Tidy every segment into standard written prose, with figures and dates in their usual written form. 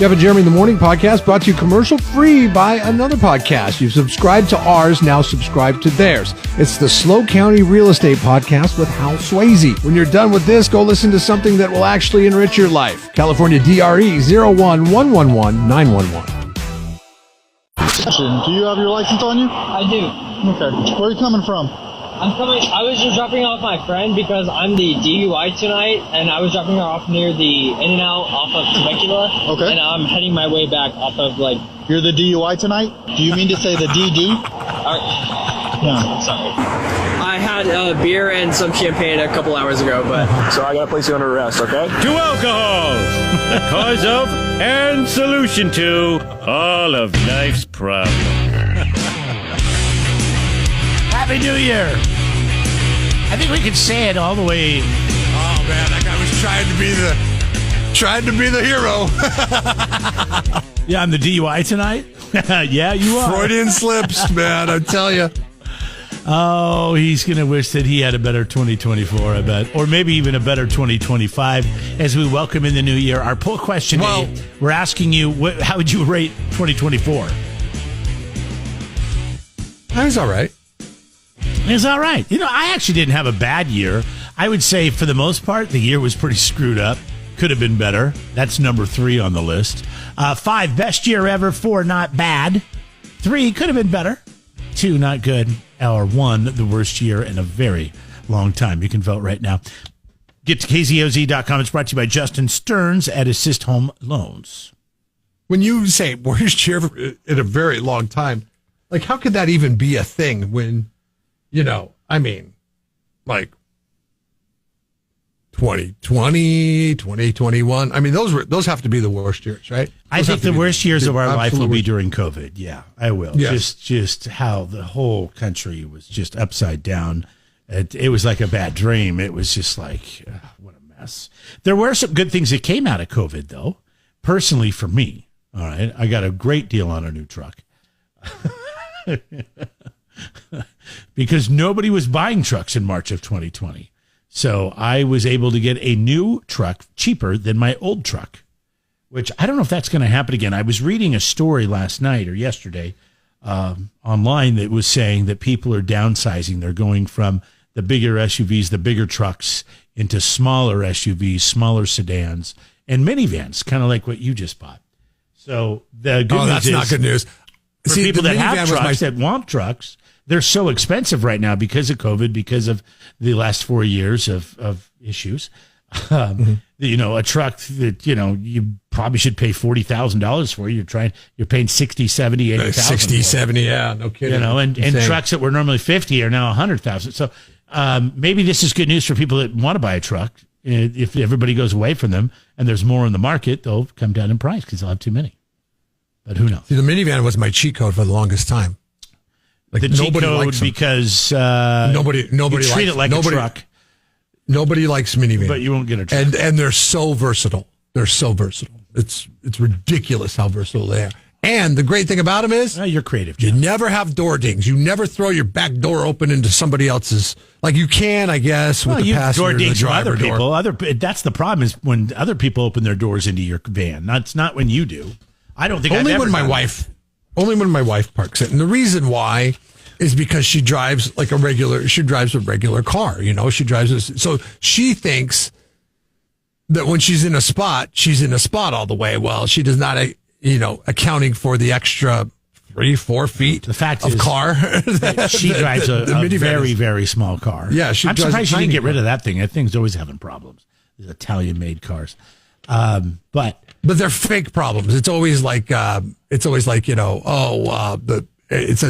Jeff and Jeremy in the Morning podcast brought to you commercial-free by another podcast. You've subscribed to ours, now subscribe to theirs. It's the Slow County Real Estate Podcast with Hal Swayze. When you're done with this, go listen to something that will actually enrich your life. California DRE 011119111. Do you have your license on you? I do. Okay. Where are you coming from? I was just dropping off my friend because I'm the DUI tonight, and I was dropping her off near the In-N-Out off of Temecula. Okay. And I'm heading my way back off of, like... You're the DUI tonight? Do you mean to say the DD? Yeah. Sorry. I had a beer and some champagne a couple hours ago, but... So I gotta place you under arrest, okay? To alcohol, the cause of and solution to all of life's problems. Happy New Year! I think we could say it all the way. Oh man, that guy was trying to be the hero. Yeah, I'm the DUI tonight. Yeah, you are. Freudian slips, man. I tell you. Oh, he's gonna wish that he had a better 2024, I bet, or maybe even a better 2025. As we welcome in the new year, our poll question today, we're asking you, how would you rate 2024? That was all right. It's all right. You know, I actually didn't have a bad year. I would say, for the most part, the year was pretty screwed up. Could have been better. That's number 3 on the list. 5, best year ever. 4, not bad. 3, could have been better. 2, not good. Or 1, the worst year in a very long time. You can vote right now. Get to KZOZ.com. It's brought to you by Justin Stearns at Assist Home Loans. When you say worst year in a very long time, like, how could that even be a thing when, you know, I mean, like 2020, 2021. I mean, those have to be the worst years, right? I think the worst years of our life will be during COVID. Yeah, I will. Yes. Just how the whole country was just upside down. It was like a bad dream. It was just like, what a mess. There were some good things that came out of COVID, though. Personally, for me, all right, I got a great deal on a new truck. Because nobody was buying trucks in March of 2020. So I was able to get a new truck cheaper than my old truck, which I don't know if that's going to happen again. I was reading a story last night or yesterday online that was saying that people are downsizing. They're going from the bigger SUVs, the bigger trucks, into smaller SUVs, smaller sedans, and minivans, kind of like what you just bought. So the good news that's is, not good news. for people that have trucks, that want trucks, they're so expensive right now because of COVID, because of the last 4 years of issues. You know, a truck that, you know, you probably should pay $40,000 for. You're paying 60, 70, 80,000. 60, 70, yeah, no kidding. You know, and trucks that were normally 50 are now 100,000. So maybe this is good news for people that want to buy a truck. If everybody goes away from them and there's more in the market, they'll come down in price because they'll have too many. But who knows? See, the minivan was my cheat code for the longest time. Like, the cheat code because nobody you treat it like a truck. Nobody likes minivans, but you won't get a truck. And they're so versatile. They're so versatile. It's ridiculous how versatile they are. And the great thing about them is you're creative, Jeff. You never have door dings. You never throw your back door open into somebody else's. Like, you can, I guess, with the passenger, door dings the driver from other people. That's the problem, is when other people open their doors into your van. That's not when you do. I don't think only when my wife parks it. And the reason why is because she drives a regular car, you know, so she thinks that when she's in a spot all the way. Well, she does not, accounting for the extra 3-4 feet the fact of is, car. She drives a very, very small car. Yeah, I'm surprised she didn't get rid of that thing. That thing's always having problems. These Italian-made cars. But they're fake problems. It's always like, it says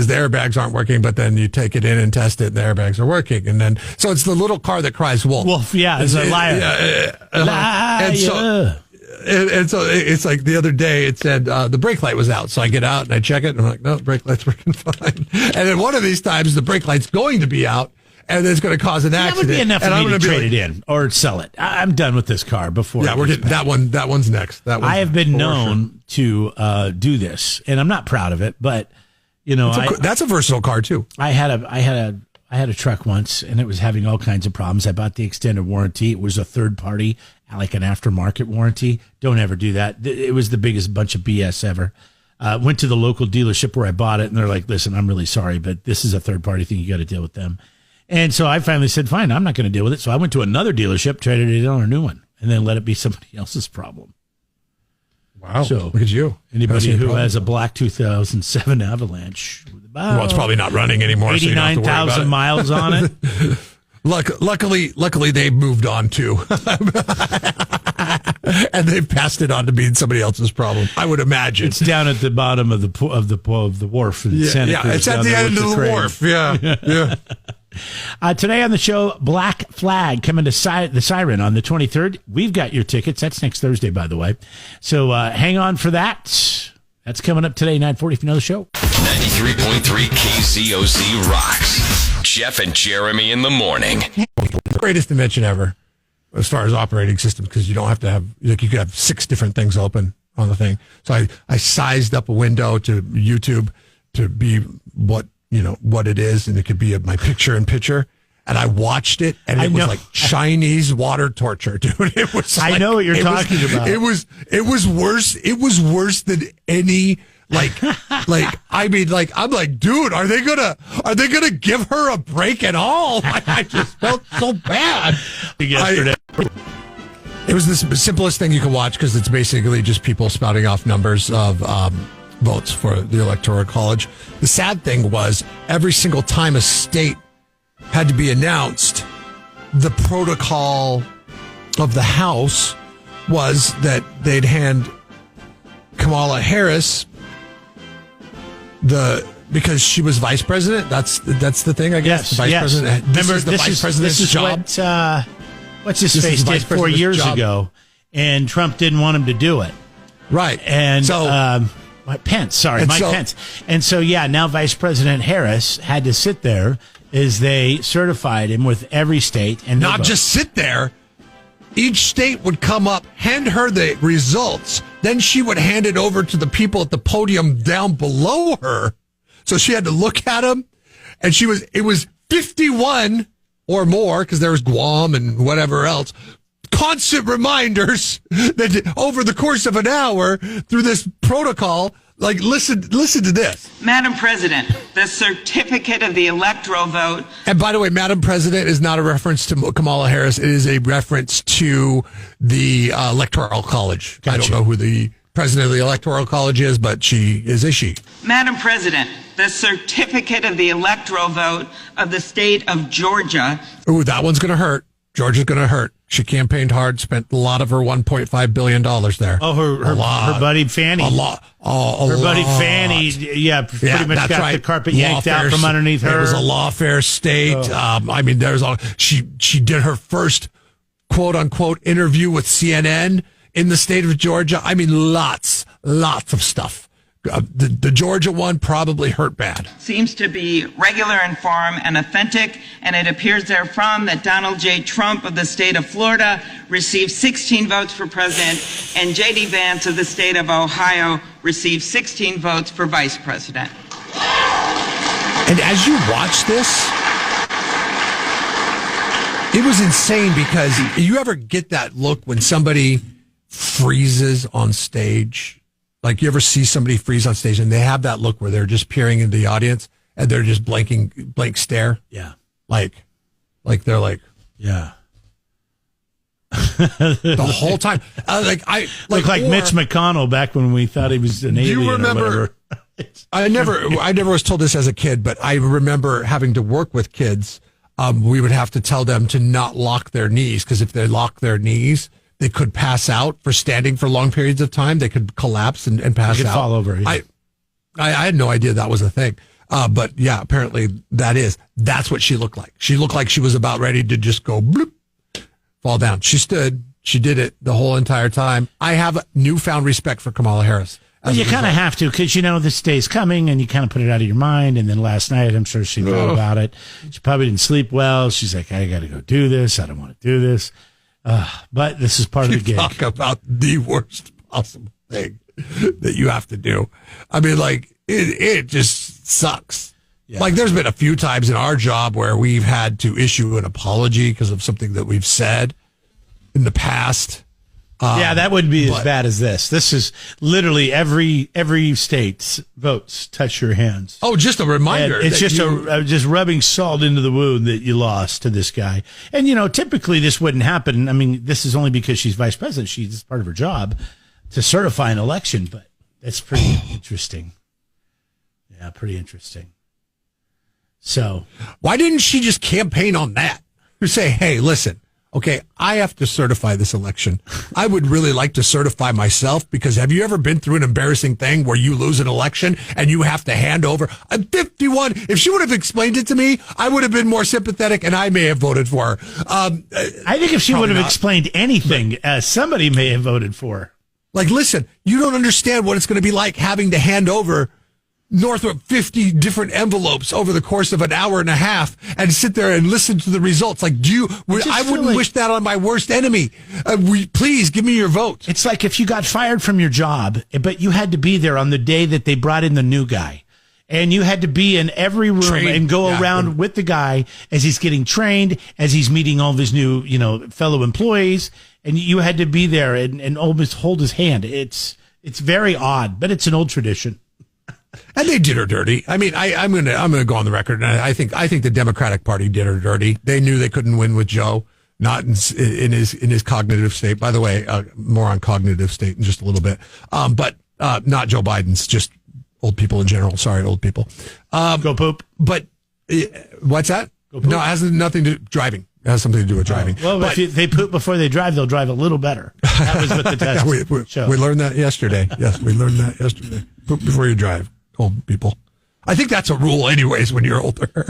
the airbags aren't working, but then you take it in and test it, and the airbags are working. And then, so it's the little car that cries wolf. Wolf, yeah, it's a liar. Liar. And so it's like the other day it said the brake light was out. So I get out and I check it, and I'm like, no, the brake light's working fine. And then one of these times the brake light's going to be out, and it's going to cause an accident. That would be enough for me to trade it in or sell it. I'm done with this car before. Yeah, we're getting that one. That one's next. I have been known to do this, and I'm not proud of it, but you know, that's a versatile car too. I had I had a truck once, and it was having all kinds of problems. I bought the extended warranty. It was a third party, like an aftermarket warranty. Don't ever do that. It was the biggest bunch of BS ever. Went to the local dealership where I bought it, and they're like, listen, I'm really sorry, but this is a third party thing. You got to deal with them. And so I finally said, fine, I'm not going to deal with it. So I went to another dealership, traded it on a new one, and then let it be somebody else's problem. Wow. So look at you. Anybody who has a black 2007 Avalanche, well, it's probably not running anymore. 89,000 miles on it. Luckily, they've moved on too, and they've passed it on to being somebody else's problem. I would imagine it's down at the bottom of the wharf in Santa Cruz. It's at the end of the wharf. Yeah. Today on the show, Black Flag coming to the Siren on the 23rd. We've got your tickets. That's next Thursday, by the way. So hang on for that. That's coming up today, 9:40 if you know the show. 93.3 KZOZ rocks. Jeff and Jeremy in the morning. Greatest invention ever as far as operating systems, because you don't have to have, like, you could have 6 different things open on the thing. So I sized up a window to YouTube to be what it is, and it could be my picture-in-picture. And I watched it, and it was like Chinese water torture, dude. It was. I know what you're talking about. It was worse. It was worse than any. I'm like, dude, are they gonna give her a break at all? I just felt so bad. Yesterday. It was the simplest thing you can watch, because it's basically just people spouting off numbers of votes for the Electoral College. The sad thing was, every single time a state had to be announced, the protocol of the House was that they'd hand Kamala Harris because she was vice president. That's the thing, I guess. Yes, the vice president. Remember, the vice president's job. What's his face did 4 years ago, and Trump didn't want him to do it. Right. And so, Mike Pence. And so, now Vice President Harris had to sit there as they certified him with every state. And not just sit there. Each state would come up, hand her the results. Then she would hand it over to the people at the podium down below her. So she had to look at them. And it was 51 or more, because there was Guam and whatever else. Constant reminders that over the course of an hour through this protocol, like, listen to this. Madam President, the certificate of the electoral vote. And by the way, Madam President is not a reference to Kamala Harris. It is a reference to the Electoral College. Gotcha. I don't know who the president of the Electoral College is, but she is a she. Madam President, the certificate of the electoral vote of the state of Georgia. Ooh, that one's going to hurt. Georgia's going to hurt. She campaigned hard, spent a lot of her $1.5 billion there. Oh, her buddy Fanny. A lot. Her buddy Fanny, pretty much got the carpet yanked out from underneath her. It was a lawfare state. Oh. She did her first quote unquote interview with CNN in the state of Georgia. I mean, lots of stuff. The Georgia one probably hurt bad. Seems to be regular in form and authentic, and it appears therefrom that Donald J. Trump of the state of Florida received 16 votes for president, and J.D. Vance of the state of Ohio received 16 votes for vice president. And as you watch this, it was insane, because you ever get that look when somebody freezes on stage? Like, you ever see somebody freeze on stage and they have that look where they're just peering into the audience and they're just blank stare? Yeah. Like they're like, yeah. The whole time. Look like Mitch McConnell back when we thought he was an alien. Do you remember? Or whatever. I never was told this as a kid, but I remember having to work with kids. We would have to tell them to not lock their knees, because if they lock their knees, they could pass out for standing for long periods of time. They could collapse and pass they could out. Fall over. Yeah. I had no idea that was a thing. But yeah, apparently that's what she looked like. She looked like she was about ready to just go bloop, fall down. She stood. She did it the whole entire time. I have newfound respect for Kamala Harris. Well, you kind of have to, because this day's coming, and you kind of put it out of your mind. And then last night, I'm sure she thought about it. She probably didn't sleep well. She's like, I got to go do this. I don't want to do this. But this is part of the gig. Talk about the worst possible thing that you have to do. I mean, like, it just sucks. Like there's been a few times in our job where we've had to issue an apology because of something that we've said in the past. That wouldn't be as bad as this. This is literally every state's votes touch your hands. Oh, just a reminder. And it's just just rubbing salt into the wound that you lost to this guy. And, typically this wouldn't happen. I mean, this is only because she's vice president. She's part of her job to certify an election, but that's pretty interesting. Yeah, pretty interesting. So why didn't she just campaign on that? Or say, hey, listen. Okay, I have to certify this election. I would really like to certify myself because have you ever been through an embarrassing thing where you lose an election and you have to hand over? I'm 51. If she would have explained it to me, I would have been more sympathetic and I may have voted for her. I think if she would have explained anything, somebody may have voted for her. Like, listen, you don't understand what it's going to be like having to hand over north of 50 different envelopes over the course of an hour and a half and sit there and listen to the results. Like, I wouldn't wish that on my worst enemy. Please give me your vote. It's like if you got fired from your job, but you had to be there on the day that they brought in the new guy. And you had to be in every room and go around with the guy as he's getting trained, as he's meeting all of his new, fellow employees. And you had to be there and almost hold his hand. It's very odd, but it's an old tradition. And they did her dirty. I mean, I'm gonna go on the record, and I think the Democratic Party did her dirty. They knew they couldn't win with Joe, not in his cognitive state. By the way, more on cognitive state in just a little bit. But not Joe Biden's, just old people in general. Sorry, old people. Go poop. But what's that? Go poop. No, it has nothing to driving. It has something to do with driving. Well, if they poop before they drive, they'll drive a little better. That was what the test showed. We learned that yesterday. Yes, we learned that yesterday. Poop before you drive. Old people. I think that's a rule anyways when you're older.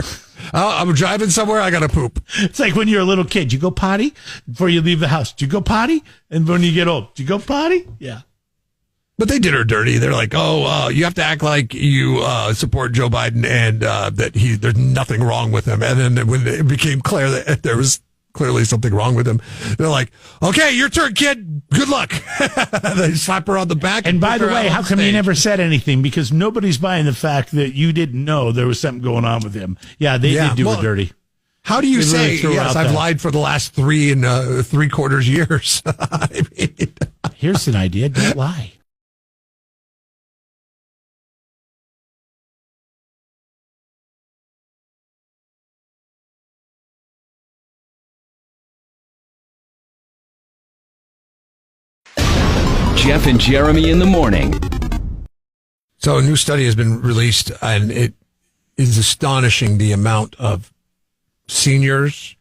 I'm driving somewhere, I got to poop. It's like when you're a little kid. You go potty before you leave the house. Do you go potty? And when you get old, do you go potty? Yeah. But they did her dirty. They're like, you have to act like you support Joe Biden and that there's nothing wrong with him. And then when it became clear that there was clearly something wrong with him, they're like, okay, your turn, kid. Good luck. They slap her on the back. And by the way, how come you never said anything? Because nobody's buying the fact that you didn't know there was something going on with him. Yeah, they did do her dirty. How do you say, yes, I've lied for the last 3 and 3/4 years? I mean, here's an idea. Don't lie. Jeff and Jeremy in the morning. So a new study has been released, and it is astonishing the amount of seniors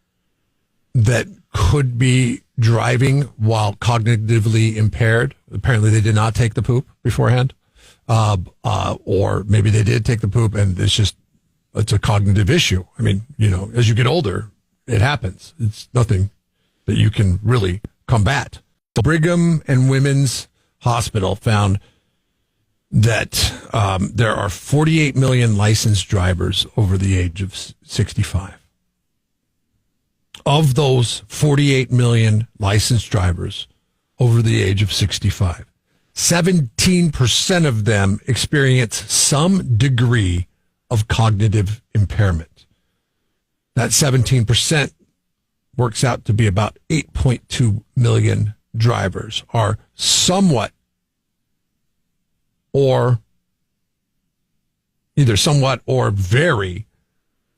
that could be driving while cognitively impaired. Apparently they did not take the poop beforehand, or maybe they did take the poop and it's a cognitive issue. I mean, as you get older, it happens. It's nothing that you can really combat. The Brigham and Women's Hospital found that there are 48 million licensed drivers over the age of 65. Of those 48 million licensed drivers over the age of 65, 17% of them experience some degree of cognitive impairment. That 17% works out to be about 8.2 million drivers are somewhat or either somewhat or very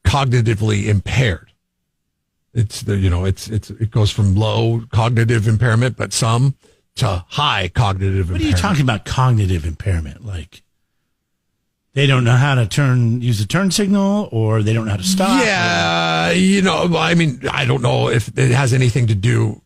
cognitively impaired. It goes from low cognitive impairment, but some to high cognitive impairment. What are you talking about cognitive impairment? Like they don't know how to use a turn signal, or they don't know how to stop? Yeah, I don't know if it has anything to do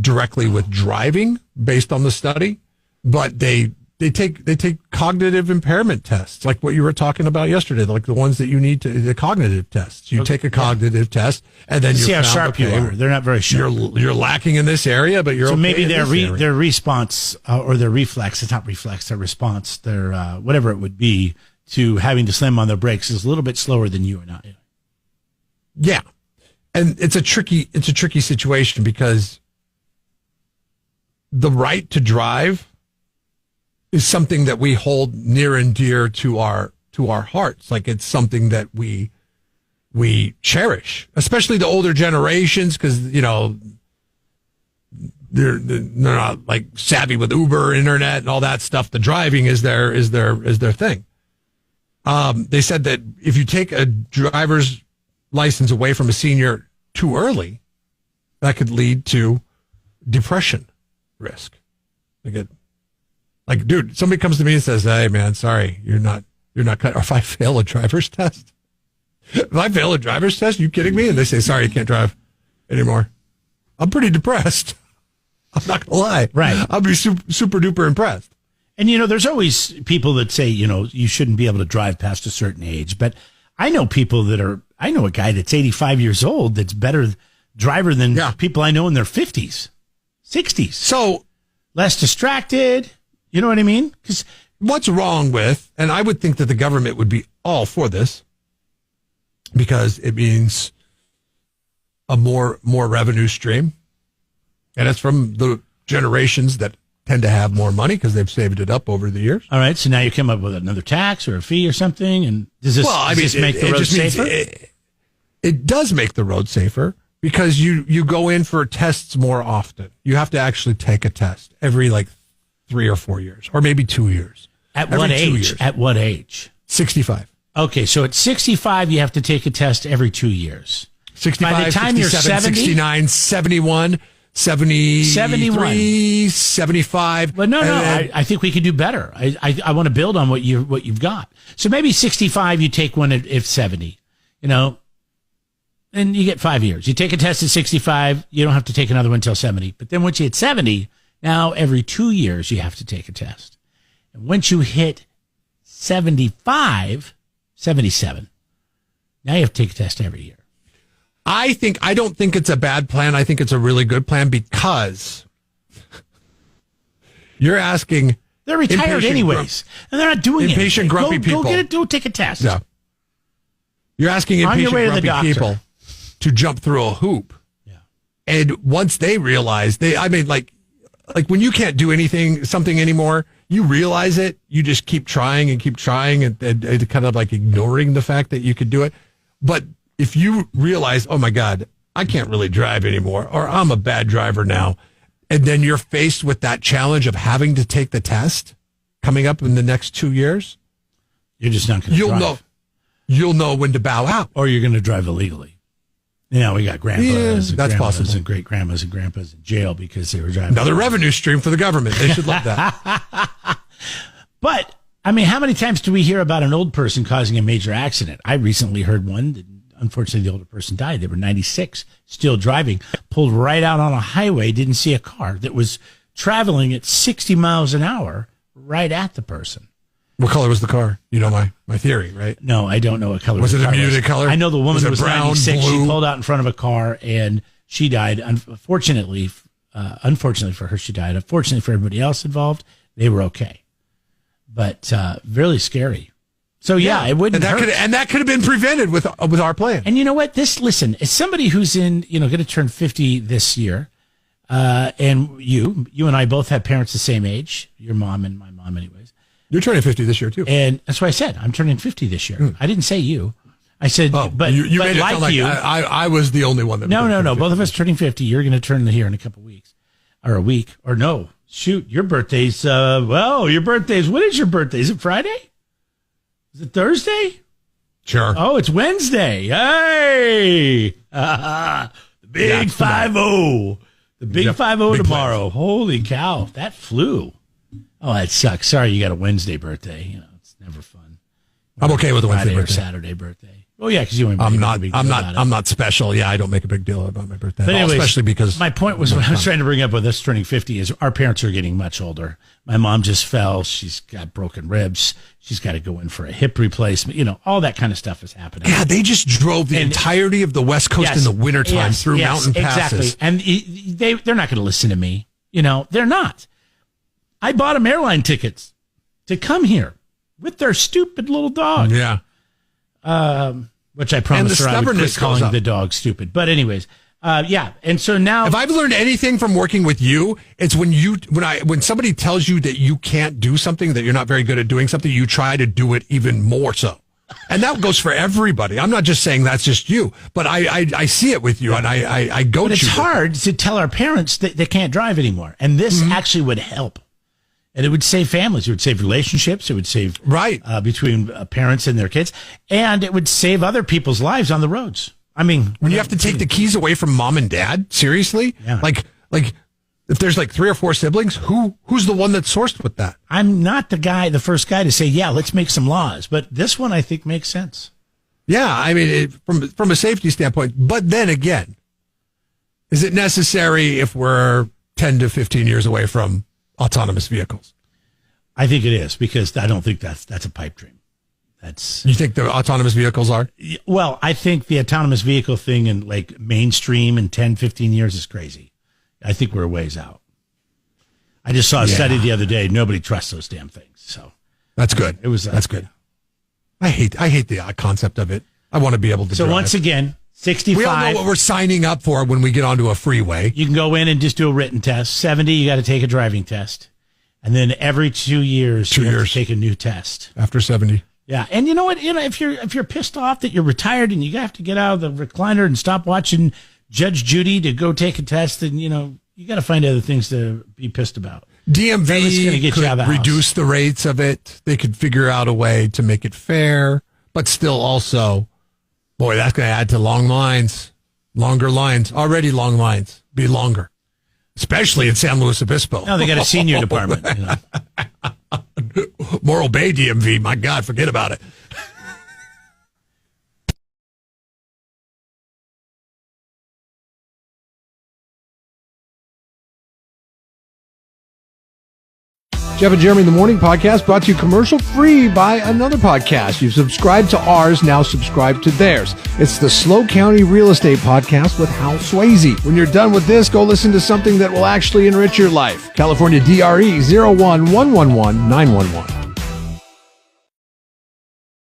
directly with driving based on the study, but they take cognitive impairment tests, like what you were talking about yesterday, like the ones that you need the cognitive tests. You take a cognitive test, and then you see how sharp you are. They're not very sharp. You're lacking in this area, but you're so okay maybe in their response or their reflex. It's not reflex. Their response. Their whatever it would be to having to slam on their brakes is a little bit slower than you and I. Yeah, and it's a tricky situation because the right to drive is something that we hold near and dear to our to our hearts. Like it's something that we cherish, especially the older generations, because, you know, they're not like savvy with Uber, internet, and all that stuff. The driving is their thing. They said that if you take a driver's license away from a senior too early, that could lead to depression risk. Like, dude, somebody comes to me and says, "Hey, man, sorry, you're not cut." Or if I fail a driver's test, you kidding me? And they say, "Sorry, you can't drive anymore." I'm pretty depressed. I'm not gonna lie. Right. I'll be super duper impressed. And, you know, there's always people that say, you know, you shouldn't be able to drive past a certain age. But I know I know a guy that's 85 years old that's better driver than people I know in their 50s, 60s. So less distracted. You know what I mean? Because what's wrong with, and I would think that the government would be all for this because it means a more revenue stream. And it's from the generations that tend to have more money because they've saved it up over the years. All right. So now you come up with another tax or a fee or something. And does this make the road safer? It does make the road safer because you go in for tests more often. You have to actually take a test every 3 or 4 years, or maybe 2 years. At what age? At what age? 65. Okay. So at 65, you have to take a test every 2 years. 65, by the time 67, you're 70, 69, 71, 73, 75. But no. I think we could do better. I want to build on what you've got. So maybe 65, you take one if 70, you know, and you get 5 years. You take a test at 65, you don't have to take another one until 70. But then once you hit 70, now every 2 years you have to take a test. And once you hit 75, 77, now you have to take a test every year. I don't think it's a bad plan. I think it's a really good plan because you're asking. They're retired anyways, and they're not doing impatient, grumpy people. Go take a test. Yeah. You're asking impatient, grumpy people to jump through a hoop. Yeah. And once they realize like when you can't do something anymore, you realize it. You just keep trying and kind of like ignoring the fact that you could do it. But if you realize, oh my God, I can't really drive anymore, or I'm a bad driver now, and then you're faced with that challenge of having to take the test coming up in the next 2 years, you're just not going to drive. You'll know when to bow out. Or you're going to drive illegally. You we got grandpas and that's possible. And great grandmas and grandpas in jail because they were driving. Another revenue stream for the government. They should love that. But, I mean, how many times do we hear about an old person causing a major accident? I recently heard one that, unfortunately, the older person died. They were 96, still driving, pulled right out on a highway, didn't see a car that was traveling at 60 miles an hour right at the person. What color was the car? You know my theory, right? No, I don't know what color. Was it a muted color? I know the woman was brown, 96. blue? She pulled out in front of a car and she died. Unfortunately for her, she died. Unfortunately for everybody else involved, they were okay. But really scary. So yeah, it wouldn't hurt. And that could have been prevented with our plan. And you know what? Listen, as somebody who's going to turn 50 this year, and you and I both have parents the same age, your mom and my mom anyways. You're turning 50 this year too. And that's why I said I'm turning 50 this year. I didn't say you. I said, but you made it like sound like you. I was the only one that. No. Both of us turning 50. You're going to turn here in a couple weeks, or a week, or no. Shoot, your birthday's. Your birthday's. What is your birthday? Is it Friday? Is it Thursday? Sure. Oh, it's Wednesday. Hey, the big 5-0. The big 5-0 tomorrow. Plans. Holy cow, that flew. Oh, that sucks. Sorry, you got a Wednesday birthday. It's never fun. I'm okay with a Wednesday Friday birthday. Or Saturday birthday. Oh yeah, because you. I'm not special. Yeah, I don't make a big deal about my birthday. But anyways, especially because my point was what I was trying to bring up with us turning 50 is our parents are getting much older. My mom just fell. She's got broken ribs. She's got to go in for a hip replacement. All that kind of stuff is happening. Yeah, they just drove the entirety of the West Coast in the wintertime through mountain passes. Exactly. And they're not going to listen to me. They're not. I bought them airline tickets to come here with their stupid little dog. Yeah. Which I promised her I would quit calling the dog stupid. But anyways, Yeah. And so now, if I've learned anything from working with you, it's when somebody tells you that you can't do something, that you're not very good at doing something, you try to do it even more so. And that goes for everybody. I'm not just saying that's just you, but I see it with you, and I go to you. It's hard to tell our parents that they can't drive anymore. And this actually would help. And it would save families. It would save relationships. It would save between parents and their kids. And it would save other people's lives on the roads. I mean, when you have to take the keys away from mom and dad, seriously? Yeah. Like if there's like 3 or 4 siblings, who's the one that's sourced with that? I'm not the first guy to say, yeah, let's make some laws. But this one I think makes sense. Yeah, I mean, from a safety standpoint. But then again, is it necessary if we're 10 to 15 years away from autonomous vehicles? I think it is, because I don't think that's a pipe dream. You think the autonomous vehicles are? Well, I think the autonomous vehicle thing in like mainstream in 10, 15 years is crazy. I think we're a ways out. I just saw a study the other day. Nobody trusts those damn things. So that's good. That's good. I hate the concept of it. I want to be able to drive. Once again, 65. We all know what we're signing up for when we get onto a freeway. You can go in and just do a written test. 70, you got to take a driving test. And then every 2 years, you have to take a new test. After 70. Yeah. And you know what? If you're pissed off that you're retired and you have to get out of the recliner and stop watching Judge Judy to go take a test, then, you got to find other things to be pissed about. DMV could reduce the rates of it. They could figure out a way to make it fair, but still also, boy, that's going to add to long lines, longer lines, already long lines, be longer, especially in San Luis Obispo. No, they got a senior department. Morro Bay DMV, my God, forget about it. Jeff and Jeremy in the Morning podcast brought to you commercial free by another podcast. You've subscribed to ours, now subscribe to theirs. It's the Slow County Real Estate Podcast with Hal Swayze. When you're done with this, go listen to something that will actually enrich your life. California DRE 01111 911.